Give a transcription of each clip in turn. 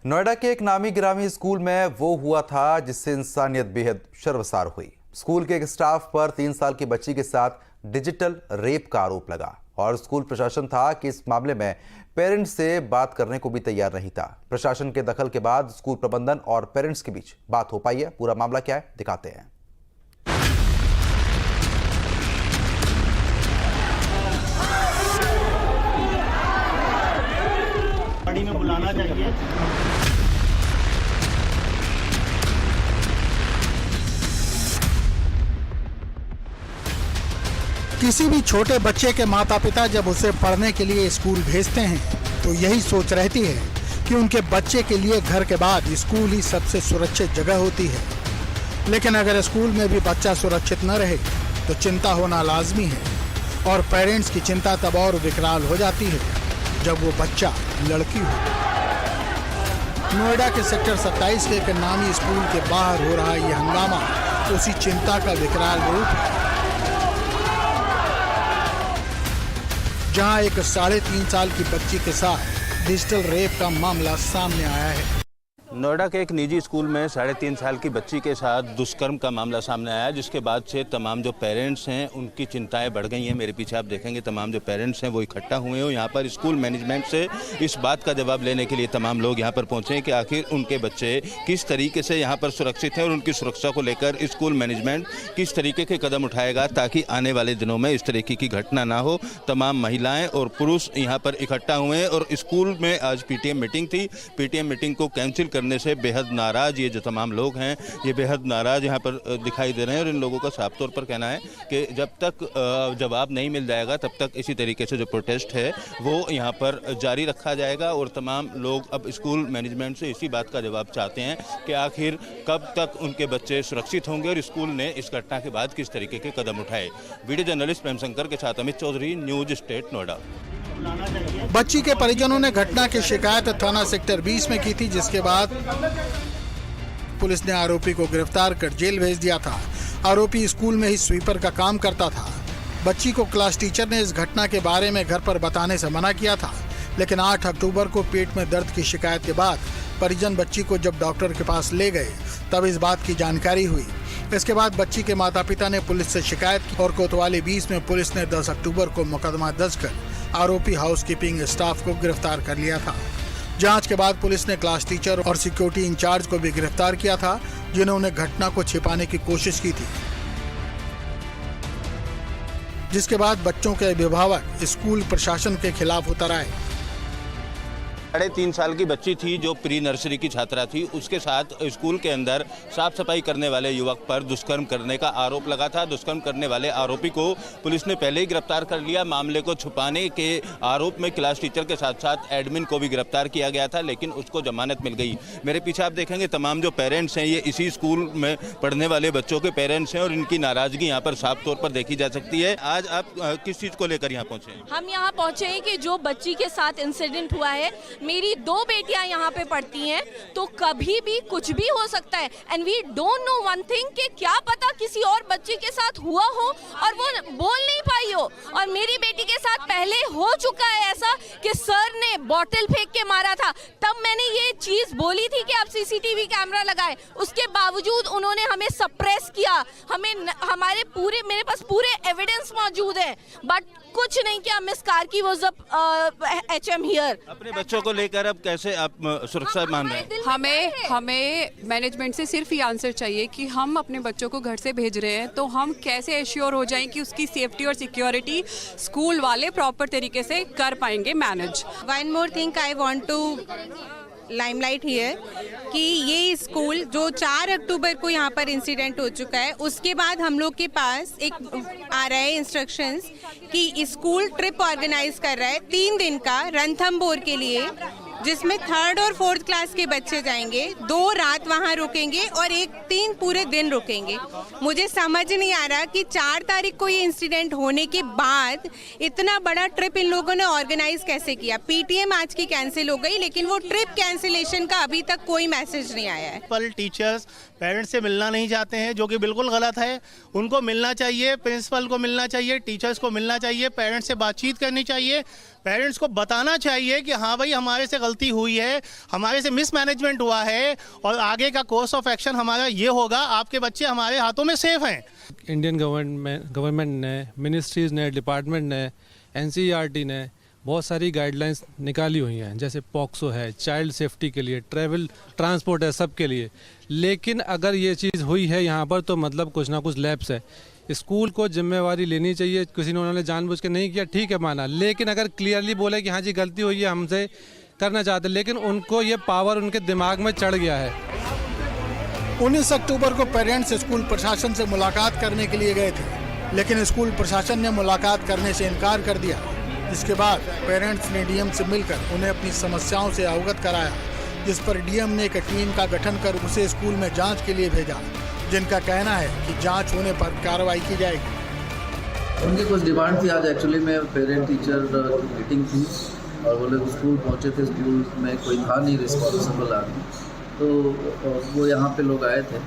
नोएडा के एक नामी गिरामी स्कूल में वो हुआ था जिससे इंसानियत बेहद शर्मसार हुई। स्कूल के एक स्टाफ पर 3 साल की बच्ची के साथ डिजिटल रेप का आरोप लगा और स्कूल प्रशासन था कि इस मामले में पेरेंट्स से बात करने को भी तैयार नहीं था। प्रशासन के दखल के बाद स्कूल प्रबंधन और पेरेंट्स के बीच बात हो पाई है। पूरा मामला क्या है दिखाते हैं। में बुलाना चाहिए। किसी भी छोटे बच्चे के माता पिता जब उसे पढ़ने के लिए स्कूल भेजते हैं तो यही सोच रहती है कि उनके बच्चे के लिए घर के बाद स्कूल ही सबसे सुरक्षित जगह होती है। लेकिन अगर स्कूल में भी बच्चा सुरक्षित न रहे तो चिंता होना लाजमी है और पेरेंट्स की चिंता तब और विकराल हो जाती है जब वो बच्चा लड़की हो। नोएडा के सेक्टर 27 के एक नामी स्कूल के बाहर हो रहा ये हंगामा उसी चिंता का विकराल रूप है, जहां एक 3.5 साल की बच्ची के साथ डिजिटल रेप का मामला सामने आया है। नोएडा के एक निजी स्कूल में 3.5 साल की बच्ची के साथ दुष्कर्म का मामला सामने आया, जिसके बाद से तमाम जो पेरेंट्स हैं उनकी चिंताएं बढ़ गई हैं। मेरे पीछे आप देखेंगे तमाम जो पेरेंट्स हैं वो इकट्ठा हुए हैं। यहाँ पर स्कूल मैनेजमेंट से इस बात का जवाब लेने के लिए तमाम लोग यहाँ पर पहुँचे हैं कि आखिर उनके बच्चे किस तरीके से यहाँ पर सुरक्षित हैं और उनकी सुरक्षा को लेकर स्कूल मैनेजमेंट किस तरीके के कदम उठाएगा ताकि आने वाले दिनों में इस तरीके की घटना ना हो। तमाम महिलाएँ और पुरुष यहाँ पर इकट्ठा हुए हैं और स्कूल में आज PTM मीटिंग थी। PTM मीटिंग को कैंसिल करने से बेहद नाराज ये जो तमाम लोग हैं ये बेहद नाराज यहाँ पर दिखाई दे रहे हैं और इन लोगों का साफ तौर पर कहना है कि जब तक जवाब नहीं मिल जाएगा तब तक इसी तरीके से जो प्रोटेस्ट है वो यहाँ पर जारी रखा जाएगा। और तमाम लोग अब स्कूल मैनेजमेंट से इसी बात का जवाब चाहते हैं कि आखिर कब तक उनके बच्चे सुरक्षित होंगे और स्कूल ने इस घटना के बाद किस तरीके के कदम उठाए। वीडियो जर्नलिस्ट प्रेम शंकर के साथ अमित चौधरी, न्यूज स्टेट नोएडा। बच्ची के परिजनों ने घटना की शिकायत थाना सेक्टर 20 में की थी, जिसके बाद पुलिस ने आरोपी को गिरफ्तार कर जेल भेज दिया था। आरोपी स्कूल में ही स्वीपर का काम करता था। बच्ची को क्लास टीचर ने इस घटना के बारे में घर पर बताने से मना किया था, लेकिन 8 अक्टूबर को पेट में दर्द की शिकायत के बाद परिजन बच्ची को जब डॉक्टर के पास ले गए तब इस बात की जानकारी हुई। इसके बाद बच्ची के माता पिता ने पुलिस से शिकायत की और कोतवाली 20 में पुलिस ने 10 अक्टूबर को मुकदमा दर्ज कर आरोपी हाउसकीपिंग स्टाफ को गिरफ्तार कर लिया था। जांच के बाद पुलिस ने क्लास टीचर और सिक्योरिटी इंचार्ज को भी गिरफ्तार किया था, जिन्होंने घटना को छिपाने की कोशिश की थी, जिसके बाद बच्चों के अभिभावक स्कूल प्रशासन के खिलाफ उतर आए। 3.5 साल की बच्ची थी जो प्री नर्सरी की छात्रा थी, उसके साथ स्कूल के अंदर साफ सफाई करने वाले युवक पर दुष्कर्म करने का आरोप लगा था। दुष्कर्म करने वाले आरोपी को पुलिस ने पहले ही गिरफ्तार कर लिया। मामले को छुपाने के आरोप में क्लास टीचर के साथ साथ एडमिन को भी गिरफ्तार किया गया था, लेकिन उसको जमानत मिल गई। मेरे पीछे आप देखेंगे तमाम जो पेरेंट्स हैं ये इसी स्कूल में पढ़ने वाले बच्चों के पेरेंट्स हैं और इनकी नाराजगी यहाँ पर साफ तौर पर देखी जा सकती है। आज आप किस चीज़ को लेकर यहाँ पहुँचे हैं? हम यहाँ पहुँचे हैं कि जो बच्ची के साथ इंसिडेंट हुआ है, मेरी 2 बेटियां यहाँ पे पढ़ती हैं, तो कभी भी कुछ भी हो सकता है। And we don't know one thing कि क्या पता किसी और बच्चे के साथ हुआ हो और वो बोल नहीं पाई हो। और मेरी बेटी के साथ पहले हो चुका है ऐसा कि सर ने बॉटल फेंक के मारा था। तब मैंने ये चीज बोली थी कि आप CCTV कैमरा लगाए, उसके बावजूद उन्होंने हमें सप्रेस किया। मेरे पास पूरे एविडेंस मौजूद है, बट कुछ नहीं किया। Miss Karki was HM here. अपने बच्चों को लेकर अब कैसे आप सुरक्षा मान रहे हैं? हमें मैनेजमेंट से सिर्फ ये आंसर चाहिए कि हम अपने बच्चों को घर से भेज रहे हैं तो हम कैसे एश्योर हो जाएं कि उसकी सेफ्टी और सिक्योरिटी स्कूल वाले प्रॉपर तरीके से कर पाएंगे manage. One more thing I want to limelight here कि ये स्कूल जो 4 अक्टूबर को यहाँ पर इंसिडेंट हो चुका है, उसके बाद हम लोग के पास एक आ रहा है इंस्ट्रक्शंस कि स्कूल ट्रिप ऑर्गेनाइज कर रहा है 3 दिन का रणथंभौर के लिए, जिसमें 3rd और 4th क्लास के बच्चे जाएंगे, 2 रात वहाँ रुकेंगे और 3 पूरे दिन रुकेंगे। मुझे समझ नहीं आ रहा कि 4 तारीख को ये इंसिडेंट होने के बाद इतना बड़ा ट्रिप इन लोगों ने ऑर्गेनाइज कैसे किया। PTM आज की कैंसिल हो गई, लेकिन वो ट्रिप कैंसिलेशन का अभी तक कोई मैसेज नहीं आया है। टीचर्स पेरेंट्स से मिलना नहीं चाहते हैं, जो कि बिल्कुल गलत है। उनको मिलना चाहिए, प्रिंसिपल को मिलना चाहिए, टीचर्स को मिलना चाहिए, पेरेंट्स से बातचीत करनी चाहिए। पेरेंट्स को बताना चाहिए कि हाँ भाई हमारे से गलती हुई है, हमारे से मिसमैनेजमेंट हुआ है और आगे का कोर्स ऑफ एक्शन हमारा ये होगा, आपके बच्चे हमारे हाथों में सेफ हैं। इंडियन गवर्नमेंट ने, मिनिस्ट्रीज़ ने, डिपार्टमेंट ने, एनसीईआरटी ने बहुत सारी गाइडलाइंस निकाली हुई हैं, जैसे पॉक्सो है, चाइल्ड सेफ्टी के लिए, ट्रैवल ट्रांसपोर्ट है, सब के लिए। लेकिन अगर ये चीज़ हुई है यहाँ पर तो मतलब कुछ ना कुछ लैप्स है। स्कूल को जिम्मेवारी लेनी चाहिए। किसी ने उन्होंने जानबूझ के नहीं किया, ठीक है, माना, लेकिन अगर क्लियरली बोले कि हाँ जी गलती हुई है, हमसे करना चाहते, लेकिन उनको ये पावर उनके दिमाग में चढ़ गया है। 19 अक्टूबर को पेरेंट्स स्कूल प्रशासन से मुलाकात करने के लिए गए थे, लेकिन स्कूल प्रशासन ने मुलाकात करने से इनकार कर दिया, जिसके बाद पेरेंट्स ने डीएम से मिलकर उन्हें अपनी समस्याओं से अवगत कराया, जिस पर डीएम ने एक टीम का गठन कर उसे स्कूल में जांच के लिए भेजा, जिनका कहना है कि जांच होने पर कार्रवाई की जाएगी। उनकी कुछ डिमांड थी। आज एक्चुअली में पेरेंट टीचर की मीटिंग थी और वो लोग स्कूल पहुंचे थे। स्कूल में कोई था नहीं रिस्पॉन्सिबल आदमी, तो वो यहाँ पे लोग आए थे।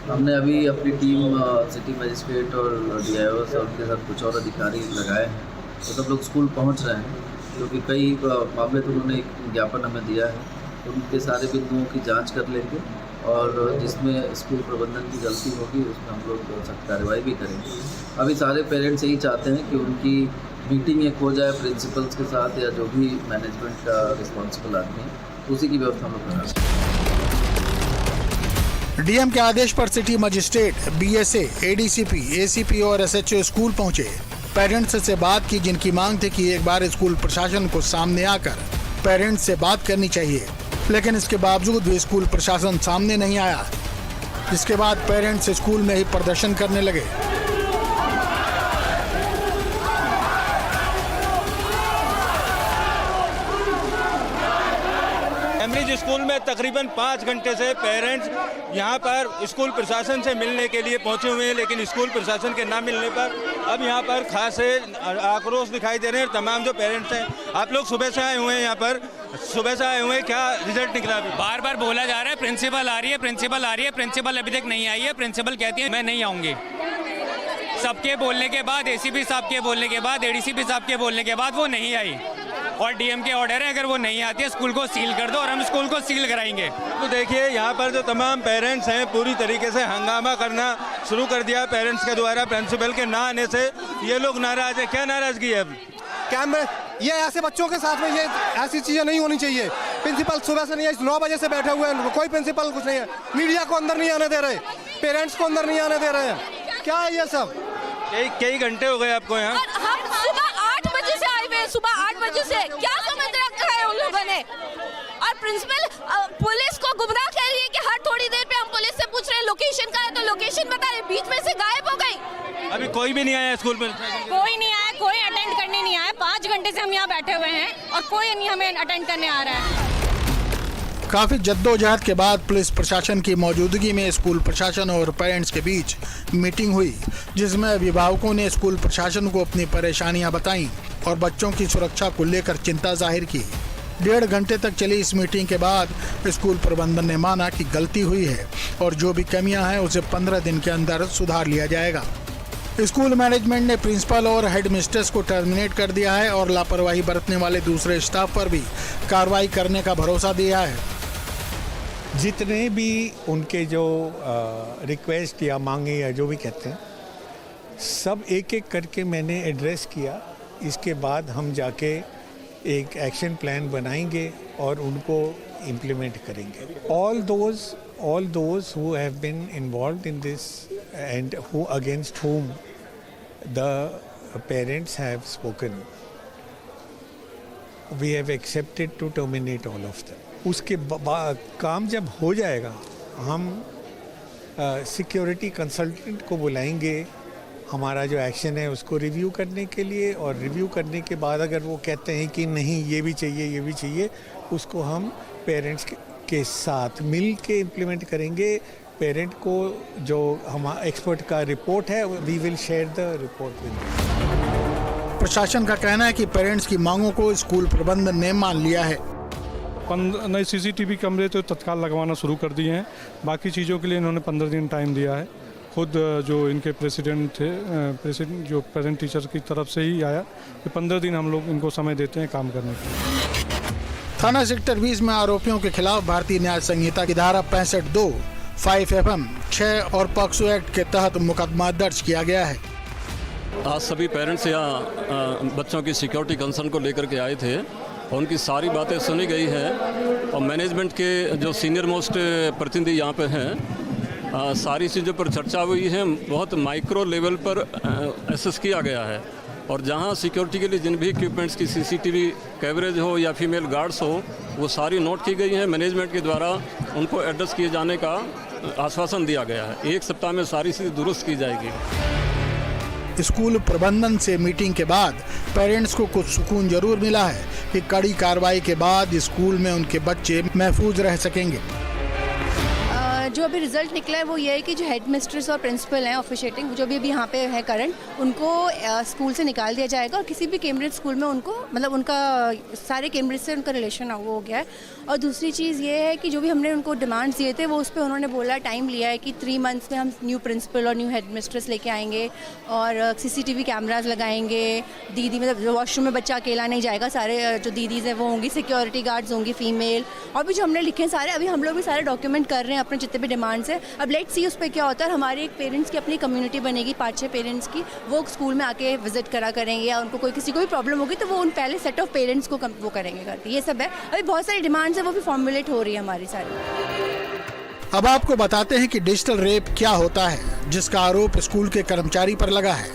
हमने अभी अपनी टीम सिटी मजिस्ट्रेट और DIOs और उनके साथ कुछ और अधिकारी लगाए हैं, तो सब लोग स्कूल पहुँच रहे हैं, क्योंकि कई मामले तो उन्होंने एक ज्ञापन हमें दिया है। उनके सारे बिंदुओं की जांच कर लेंगे और जिसमें स्कूल प्रबंधन की गलती होगी उसमें हम लोग सख्त कार्रवाई भी करेंगे। अभी सारे पेरेंट्स यही चाहते हैं कि उनकी मीटिंग एक हो जाए प्रिंसिपल्स के साथ या जो भी मैनेजमेंट का रिस्पॉन्सिबल आदमी है, उसी की व्यवस्था हम लोग करा सकते। डीएम के आदेश पर city magistrate, BSA, ADCP, ACP और SHO स्कूल पहुंचे, पेरेंट्स से बात की, जिनकी मांग थी कि एक बार स्कूल प्रशासन को सामने आकर पेरेंट्स से बात करनी चाहिए, लेकिन इसके बावजूद भी स्कूल प्रशासन सामने नहीं आया, जिसके बाद पेरेंट्स स्कूल में ही प्रदर्शन करने लगे। कैम्ब्रिज स्कूल में तकरीबन 5 घंटे से पेरेंट्स यहाँ पर स्कूल प्रशासन से मिलने के लिए पहुँचे हुए हैं, लेकिन स्कूल प्रशासन के ना मिलने पर अब यहाँ पर खासे आक्रोश दिखाई दे रहे हैं। तमाम जो पेरेंट्स हैं, आप लोग सुबह से आए हुए हैं, यहाँ पर सुबह से आए हुए हैं, क्या रिजल्ट निकला? बार बार बोला जा रहा है प्रिंसिपल आ रही है, प्रिंसिपल आ रही है, प्रिंसिपल अभी तक नहीं आई है। प्रिंसिपल कहती है मैं नहीं आऊँगी। सबके बोलने के बाद, ACP साहब के बोलने के बाद, ADCP साहब के बोलने के बाद वो नहीं आई, और डीएम के ऑर्डर है अगर वो नहीं आती है स्कूल को सील कर दो, और हम स्कूल को सील कराएंगे। तो देखिए यहाँ पर जो तमाम पेरेंट्स हैं पूरी तरीके से हंगामा करना शुरू कर दिया पेरेंट्स के द्वारा। प्रिंसिपल के ना आने से ये लोग नाराज है। क्या नाराजगी है? क्या ये ऐसे बच्चों के साथ में ये ऐसी चीज़ें नहीं होनी चाहिए। प्रिंसिपल सुबह से नहीं है, 9 बजे से बैठे हुए हैं, कोई प्रिंसिपल कुछ नहीं है। मीडिया को अंदर नहीं आने दे रहे, पेरेंट्स को अंदर नहीं आने दे रहे हैं। क्या है ये सब? कई घंटे हो गए आपको यहाँ? हम सुबह 8 बजे से आए हुए, सुबह 8 बजे से। क्या समझ रखा है उन लोगों ने? और प्रिंसिपल पुलिस को गुमराह कह रही है कि हर थोड़ी देर पे हम पुलिस से पूछ रहे हैं लोकेशन कहाँ है, तो लोकेशन बता रहे, बीच में से गायब हो गई। अभी कोई भी नहीं आया स्कूल में? कोई नहीं आया, कोई अटेंड करने नहीं आया। 5 घंटे से हम यहाँ बैठे हुए हैं और कोई नहीं हमें अटेंड करने आ रहा है। काफी जद्दोजहद के बाद पुलिस प्रशासन की मौजूदगी में स्कूल प्रशासन और पेरेंट्स के बीच मीटिंग हुई, जिसमें अभिभावकों ने स्कूल प्रशासन को अपनी परेशानियां बताईं और बच्चों की सुरक्षा को लेकर चिंता जाहिर की। 1.5 घंटे तक चली इस मीटिंग के बाद स्कूल प्रबंधन ने माना कि गलती हुई है और जो भी कमियां हैं उसे 15 दिन के अंदर सुधार लिया जाएगा। स्कूल मैनेजमेंट ने प्रिंसिपल और हेडमिस्ट्रेस को टर्मिनेट कर दिया है और लापरवाही बरतने वाले दूसरे स्टाफ पर भी कार्रवाई करने का भरोसा दिया है। जितने भी उनके जो रिक्वेस्ट या मांगे या जो भी कहते हैं, सब एक एक करके मैंने एड्रेस किया। इसके बाद हम जाके एक एक्शन प्लान बनाएंगे और उनको इम्प्लीमेंट करेंगे। All those who have been involved in this and who against whom the parents have spoken, we have accepted to terminate all of them. उसके बाद काम जब हो जाएगा, हम सिक्योरिटी कंसल्टेंट को बुलाएंगे हमारा जो एक्शन है उसको रिव्यू करने के लिए, और रिव्यू करने के बाद अगर वो कहते हैं कि नहीं ये भी चाहिए, उसको हम पेरेंट्स के साथ मिल के इम्प्लीमेंट करेंगे। पेरेंट को जो हमारा एक्सपर्ट का रिपोर्ट है, we will share the report with. प्रशासन का कहना है कि पेरेंट्स की मांगों को स्कूल प्रबंधन ने मान लिया है। नए CCTV कैमरे तो तत्काल लगवाना शुरू कर दिए हैं। बाकी चीज़ों के लिए इन्होंने 15 दिन टाइम दिया है खुद जो इनके प्रेसिडेंट थे, प्रेसिडेंट जो पेरेंट टीचर की तरफ से ही आया कि 15 दिन हम लोग इनको समय देते हैं काम करने के। थाना सेक्टर 20 में आरोपियों के खिलाफ भारतीय न्याय संहिता की धारा 65(2), 5FM, 6 और पॉक्सो एक्ट के तहत मुकदमा दर्ज किया गया है। आज सभी पेरेंट्स यहाँ बच्चों की सिक्योरिटी कंसर्न को लेकर के आए थे और उनकी सारी बातें सुनी गई हैं और मैनेजमेंट के जो सीनियर मोस्ट प्रतिनिधि यहाँ पे हैं, सारी चीज़ों पर चर्चा हुई है। बहुत माइक्रो लेवल पर एसेस किया गया है और जहाँ सिक्योरिटी के लिए जिन भी इक्विपमेंट्स की CCTV कवरेज हो या फीमेल गार्ड्स हो, वो सारी नोट की गई हैं। मैनेजमेंट के द्वारा उनको एड्रेस किए जाने का आश्वासन दिया गया है। 1 सप्ताह में सारी चीज़ दुरुस्त की जाएगी। स्कूल प्रबंधन से मीटिंग के बाद पेरेंट्स को कुछ सुकून जरूर मिला है कि कड़ी कार्रवाई के बाद स्कूल में उनके बच्चे महफूज रह सकेंगे। जो अभी रिजल्ट निकला है वो ये है कि जो हेड मिस्ट्रेस और प्रिंसिपल हैं ऑफिशिएटिंग, जो भी अभी यहाँ पे है करंट, उनको स्कूल से निकाल दिया जाएगा और किसी भी कैम्ब्रिज स्कूल में उनको मतलब उनका सारे कैम्ब्रिज से उनका रिलेशन वो हो गया है। और दूसरी चीज़ ये है कि जो भी हमने उनको डिमांड्स दिए थे वो उस पर उन्होंने बोला टाइम लिया है कि 3 मंथ्स में हम न्यू प्रिंसिपल और न्यू हेड मिस्ट्रेस लेके आएंगे और CCTV कैमराज लगाएंगे। दीदी मतलब वॉशरूम में बच्चा अकेला नहीं जाएगा, सारे जो दीदीज़ हैं वो होंगी, सिक्योरिटी गार्ड्स होंगी फीमेल, और भी जो हमने लिखे हैं सारे, अभी हम लोग भी सारे डॉक्यूमेंट कर रहे हैं अपने जितने भी डिमांड्स है। अब लेट्स सी उस पर क्या होता है। हमारे एक पेरेंट्स की अपनी कम्युनिटी बनेगी 5-6 पेरेंट्स की, वो स्कूल में आके विजिट करा करेंगे या उनको कोई किसी को भी प्रॉब्लम होगी तो वो उन पहले सेट ऑफ पेरेंट्स को वो करेंगे करके। ये सब है, अभी बहुत सारी डिमांड्स है वो भी फॉर्मुलेट हो रही है हमारी सारी। अब आपको बताते हैं कि डिजिटल रेप क्या होता है, जिसका आरोप स्कूल के कर्मचारी पर लगा है।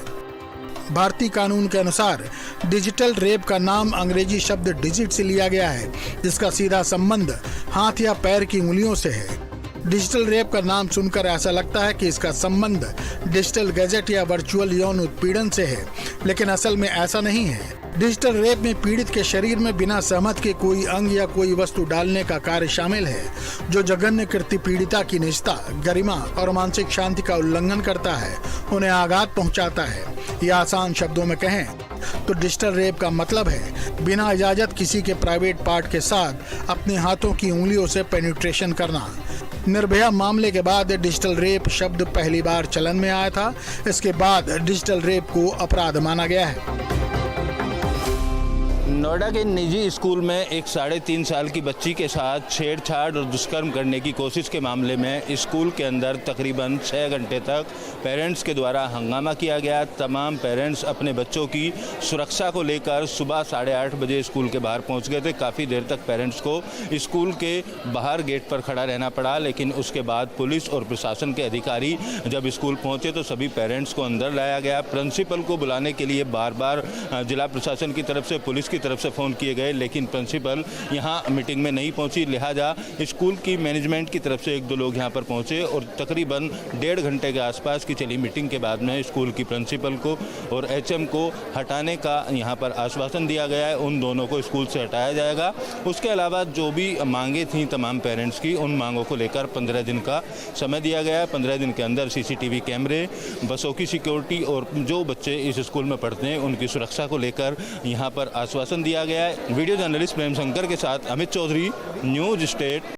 भारतीय कानून के अनुसार डिजिटल रेप का नाम अंग्रेजी शब्द डिजिट से लिया गया है, जिसका सीधा संबंध हाथ या पैर की उंगलियों से है। डिजिटल रेप का नाम सुनकर ऐसा लगता है कि इसका संबंध डिजिटल गैजेट या वर्चुअल यौन उत्पीड़न से है, लेकिन असल में ऐसा नहीं है। डिजिटल रेप में पीड़ित के शरीर में बिना सहमति के कोई अंग या कोई वस्तु डालने का कार्य शामिल है, जो जघन्य कृत्य पीड़िता की निजता, गरिमा और मानसिक शांति का उल्लंघन करता है, उन्हें आघात पहुंचाता है। या आसान शब्दों में कहें तो डिजिटल रेप का मतलब है बिना इजाजत किसी के प्राइवेट पार्ट के साथ अपने हाथों की उंगलियों से पेनिट्रेशन करना। निर्भया मामले के बाद डिजिटल रेप शब्द पहली बार चलन में आया था। इसके बाद डिजिटल रेप को अपराध माना गया है। नोएडा के निजी स्कूल में एक 3.5 साल की बच्ची के साथ छेड़छाड़ और दुष्कर्म करने की कोशिश के मामले में स्कूल के अंदर तकरीबन 6 घंटे तक पेरेंट्स के द्वारा हंगामा किया गया। तमाम पेरेंट्स अपने बच्चों की सुरक्षा को लेकर सुबह 8:30 बजे स्कूल के बाहर पहुंच गए थे। काफ़ी देर तक पेरेंट्स को स्कूल के बाहर गेट पर खड़ा रहना पड़ा, लेकिन उसके बाद पुलिस और प्रशासन के अधिकारी जब स्कूल पहुँचे तो सभी पेरेंट्स को अंदर लाया गया। प्रिंसिपल को बुलाने के लिए बार बार जिला प्रशासन की तरफ से, पुलिस की तरफ से फ़ोन किए गए, लेकिन प्रिंसिपल यहाँ मीटिंग में नहीं पहुंची। लिहाजा स्कूल की मैनेजमेंट की तरफ से 1-2 लोग यहाँ पर पहुंचे और तकरीबन 1.5 घंटे के आसपास की चली मीटिंग के बाद में स्कूल की प्रिंसिपल को और HM को हटाने का यहाँ पर आश्वासन दिया गया है। उन दोनों को स्कूल से हटाया जाएगा। उसके अलावा जो भी मांगे थी तमाम पेरेंट्स की, उन मांगों को लेकर 15 दिन का समय दिया गया है। 15 दिन के अंदर CCTV कैमरे, बसों की सिक्योरिटी और जो बच्चे इस स्कूल में पढ़ते हैं उनकी सुरक्षा को लेकर यहाँ पर आश्वासन दिया गया है। वीडियो जर्नलिस्ट प्रेम शंकर के साथ अमित चौधरी, न्यूज़ स्टेट।